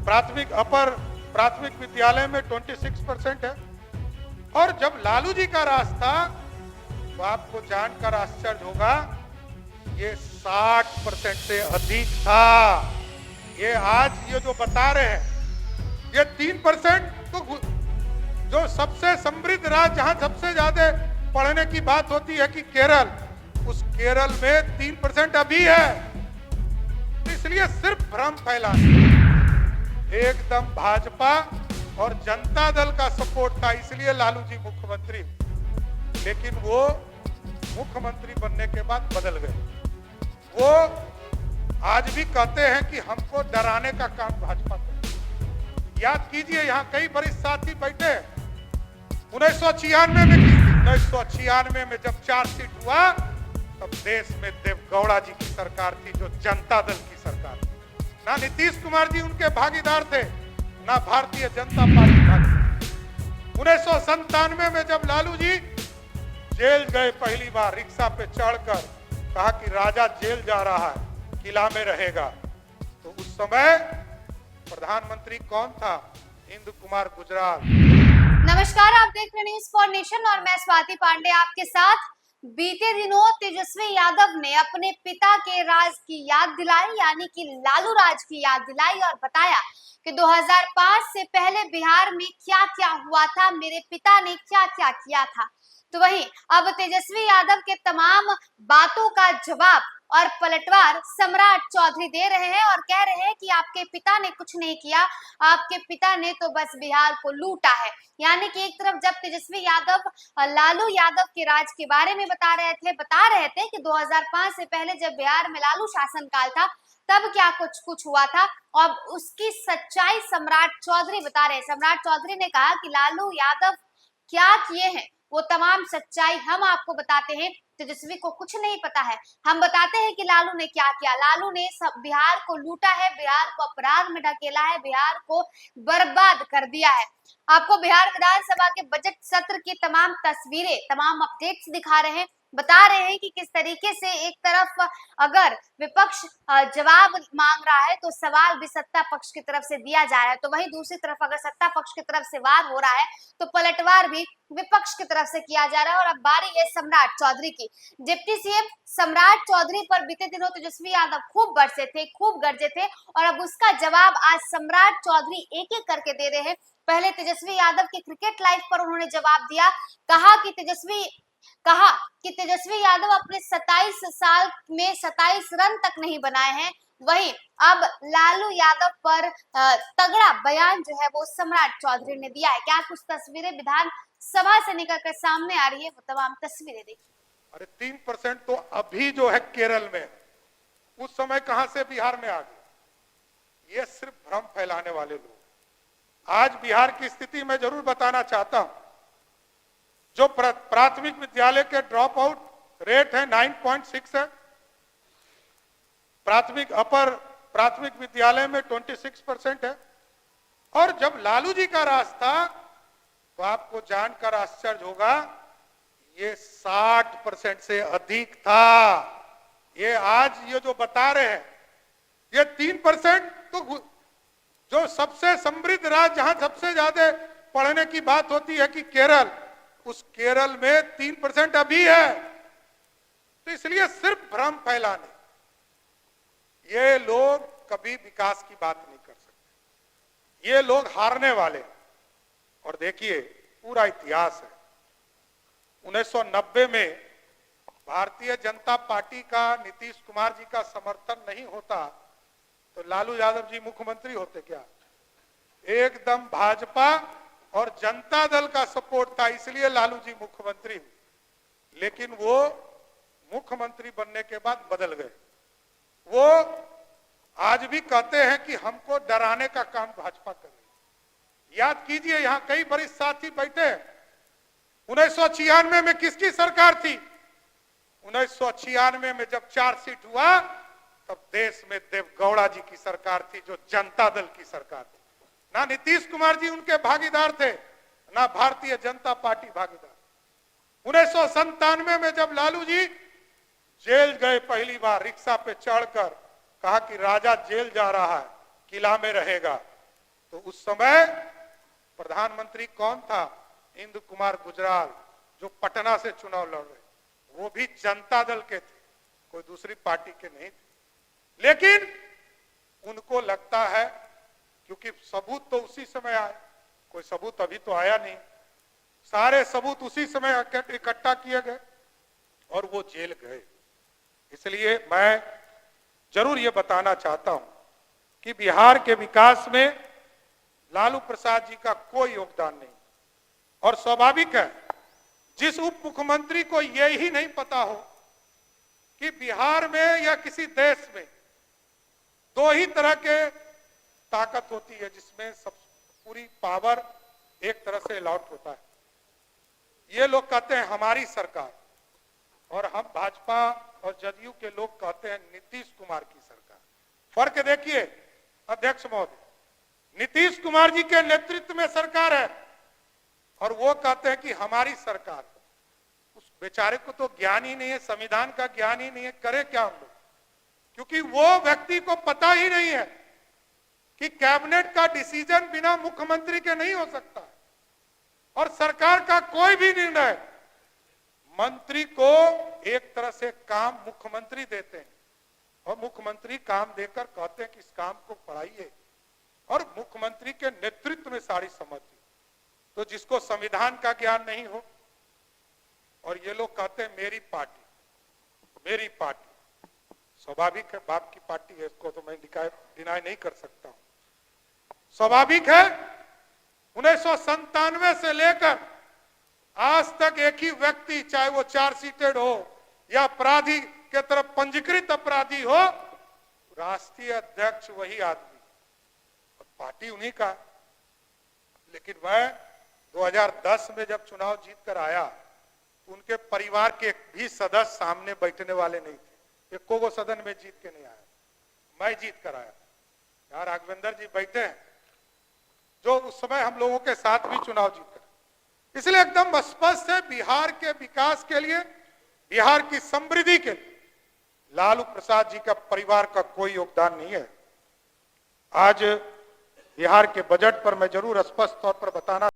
प्राथमिक अपर प्राथमिक विद्यालय में 26% है। और जब लालू जी का राज था तो आपको जानकर आश्चर्य होगा ये 60% से अधिक था। ये आज ये जो बता रहे हैं ये 3%, तो जो सबसे समृद्ध राज्य जहां सबसे ज्यादा पढ़ने की बात होती है कि केरल, उस केरल में 3% अभी है। इसलिए सिर्फ भ्रम फैलाना, एकदम भाजपा और जनता दल का सपोर्ट था, इसलिए लालू जी मुख्यमंत्री, लेकिन वो मुख्यमंत्री बनने के बाद बदल गए। वो आज भी कहते हैं कि हमको डराने का काम भाजपा करे। याद कीजिए यहाँ कई वरिष्ठ साथी बैठे 1996 में 1996 में जब चार्जशीट हुआ तब देश में देवगौड़ा जी की सरकार थी, जो जनता दल की सरकार थी। ना नीतीश कुमार जी उनके भागीदार थे, ना भारतीय जनता पार्टी भागीदार। 1997 में जब लालू जी जेल गए पहली बार रिक्शा पे चढ़कर, कहा कि राजा जेल जा रहा है, किला में रहेगा, तो उस समय प्रधानमंत्री कौन था? इंदु कुमार गुजराल। नमस्कार, आप देख रहे हैं न्यूज़ फॉर नेशन और मैं स्वाति पांडे आपके साथ। बीते दिनों तेजस्वी यादव ने अपने पिता के राज की याद दिलाई, यानी कि लालू राज की याद दिलाई और बताया कि 2005 से पहले बिहार में क्या क्या हुआ था, मेरे पिता ने क्या क्या किया था। तो वहीं अब तेजस्वी यादव के तमाम बातों का जवाब और पलटवार सम्राट चौधरी दे रहे हैं और कह रहे हैं कि आपके पिता ने कुछ नहीं किया, आपके पिता ने तो बस बिहार को लूटा है। यानी कि एक तरफ जब तेजस्वी यादव लालू यादव के राज के बारे में बता रहे थे कि 2005 से पहले जब बिहार में लालू शासनकाल था तब क्या कुछ हुआ था, और उसकी सच्चाई सम्राट चौधरी बता रहे हैं। सम्राट चौधरी ने कहा कि लालू यादव क्या किए हैं वो तमाम सच्चाई हम आपको बताते हैं। तेजस्वी को कुछ नहीं पता है, हम बताते हैं कि लालू ने क्या किया। लालू ने सब बिहार को लूटा है, बिहार को अपराध में ढकेला है, बिहार को बर्बाद कर दिया है। आपको बिहार विधानसभा के बजट सत्र की तमाम तस्वीरें, तमाम अपडेट्स दिखा रहे हैं, बता रहे हैं कि किस तरीके से एक तरफ अगर विपक्ष जवाब मांग रहा है तो सवाल भी सत्ता पक्ष की तरफ से दिया जा रहा है, तो वहीं दूसरी तरफ अगर सत्ता पक्ष की तरफ से वार हो रहा है तो पलटवार भी विपक्ष की तरफ से किया जा रहा है। और अब बारी है सम्राट चौधरी की। डिप्टी सीएम सम्राट चौधरी पर बीते दिनों तेजस्वी यादव खूब बरसे थे, खूब गरजे थे, और अब उसका जवाब आज सम्राट चौधरी एक एक करके दे रहे हैं। पहले तेजस्वी यादव के क्रिकेट लाइव पर उन्होंने जवाब दिया, कहा कि तेजस्वी यादव अपने 27 साल में 27 रन तक नहीं बनाए हैं। वहीं अब लालू यादव पर तगड़ा बयान जो है वो सम्राट चौधरी ने दिया है। क्या कुछ तस्वीरें विधान सभा से निकल कर सामने आ रही है, वो तमाम तस्वीरें देखिए। अरे 3% तो अभी जो है केरल में, उस समय कहां से बिहार में आ गए? ये सिर्फ भ्रम फैलाने वाले लोग। आज बिहार की स्थिति मैं जरूर बताना चाहता हूं। जो प्राथमिक विद्यालय के ड्रॉप आउट रेट है 9.6 है, प्राथमिक अपर प्राथमिक विद्यालय में 26% है। और जब लालू जी का राज था तो आपको जानकर आश्चर्य होगा ये 60% से अधिक था। ये आज ये जो बता रहे हैं ये 3%, तो जो सबसे समृद्ध राज्य जहां सबसे ज्यादा पढ़ने की बात होती है कि केरल, उस केरल में 3% अभी है। तो इसलिए सिर्फ भ्रम फैलाने, ये लोग कभी विकास की बात नहीं कर सकते। ये लोग हारने वाले। और देखिए पूरा इतिहास है, 1990 में भारतीय जनता पार्टी का नीतीश कुमार जी का समर्थन नहीं होता तो लालू यादव जी मुख्यमंत्री होते क्या? एकदम भाजपा और जनता दल का सपोर्ट था, इसलिए लालू जी मुख्यमंत्री हुए। लेकिन वो मुख्यमंत्री बनने के बाद बदल गए। वो आज भी कहते हैं कि हमको डराने का काम भाजपा कर रही है। याद कीजिए यहाँ कई वरिष्ठ साथी बैठे 1996 में किसकी सरकार थी? 1996 में जब चार्जशीट हुआ तब देश में देवगौड़ा जी की सरकार थी, जो जनता दल की सरकार थी। ना नीतीश कुमार जी उनके भागीदार थे, ना भारतीय जनता पार्टी भागीदार। 1997 में जब लालू जी जेल गए पहली बार रिक्शा पे चढ़कर, कहा कि राजा जेल जा रहा है, किला में रहेगा, तो उस समय प्रधानमंत्री कौन था? इंदु कुमार गुजराल, जो पटना से चुनाव लड़ रहे, वो भी जनता दल के थे, कोई दूसरी पार्टी के नहीं थे। लेकिन उनको लगता है, क्योंकि सबूत तो उसी समय आए, कोई सबूत अभी तो आया नहीं, सारे सबूत उसी समय इकट्ठा किए गए और वो जेल गए। इसलिए मैं जरूर ये बताना चाहता हूं कि बिहार के विकास में लालू प्रसाद जी का कोई योगदान नहीं। और स्वाभाविक है, जिस उप मुख्यमंत्री को यह ही नहीं पता हो कि बिहार में या किसी देश में दो ही तरह के ताकत होती है, जिसमें सब पूरी पावर एक तरह से अलॉट होता है। ये लोग कहते हैं हमारी सरकार, और हम भाजपा और जदयू के लोग कहते हैं नीतीश कुमार की सरकार। फर्क देखिए अध्यक्ष महोदय, नीतीश कुमार जी के नेतृत्व में सरकार है और वो कहते हैं कि हमारी सरकार। उस बेचारे को तो ज्ञान ही नहीं है, संविधान का ज्ञान ही नहीं है, करे क्या हम लोग? क्योंकि वो व्यक्ति को पता ही नहीं है कि कैबिनेट का डिसीजन बिना मुख्यमंत्री के नहीं हो सकता, और सरकार का कोई भी निर्णय मंत्री को एक तरह से काम मुख्यमंत्री देते हैं, और मुख्यमंत्री काम देकर कहते हैं कि इस काम को बढ़ाइए, और मुख्यमंत्री के नेतृत्व में सारी समझती। तो जिसको संविधान का ज्ञान नहीं हो, और ये लोग कहते हैं मेरी पार्टी, स्वाभाविक है, बाप की पार्टी है, इसको तो मैं डिनाई नहीं कर सकता हूं। स्वाभाविक है 1997 से लेकर आज तक एक ही व्यक्ति, चाहे वो 4 सीटेड हो या अपराधी के तरफ पंजीकृत अपराधी हो, राष्ट्रीय अध्यक्ष वही आदमी और पार्टी उन्हीं का। लेकिन वह 2010 में जब चुनाव जीत कर आया, उनके परिवार के भी सदस्य सामने बैठने वाले नहीं थे, एको को सदन में जीत के नहीं आया, मैं जीत कर आया। यार राघवेंद्र जी बैठे हैं, जो उस समय हम लोगों के साथ भी चुनाव जीत कर। इसलिए एकदम स्पष्ट है, बिहार के विकास के लिए, बिहार की समृद्धि के लिए लालू प्रसाद जी का परिवार का कोई योगदान नहीं है। आज बिहार के बजट पर मैं जरूर स्पष्ट तौर पर बताना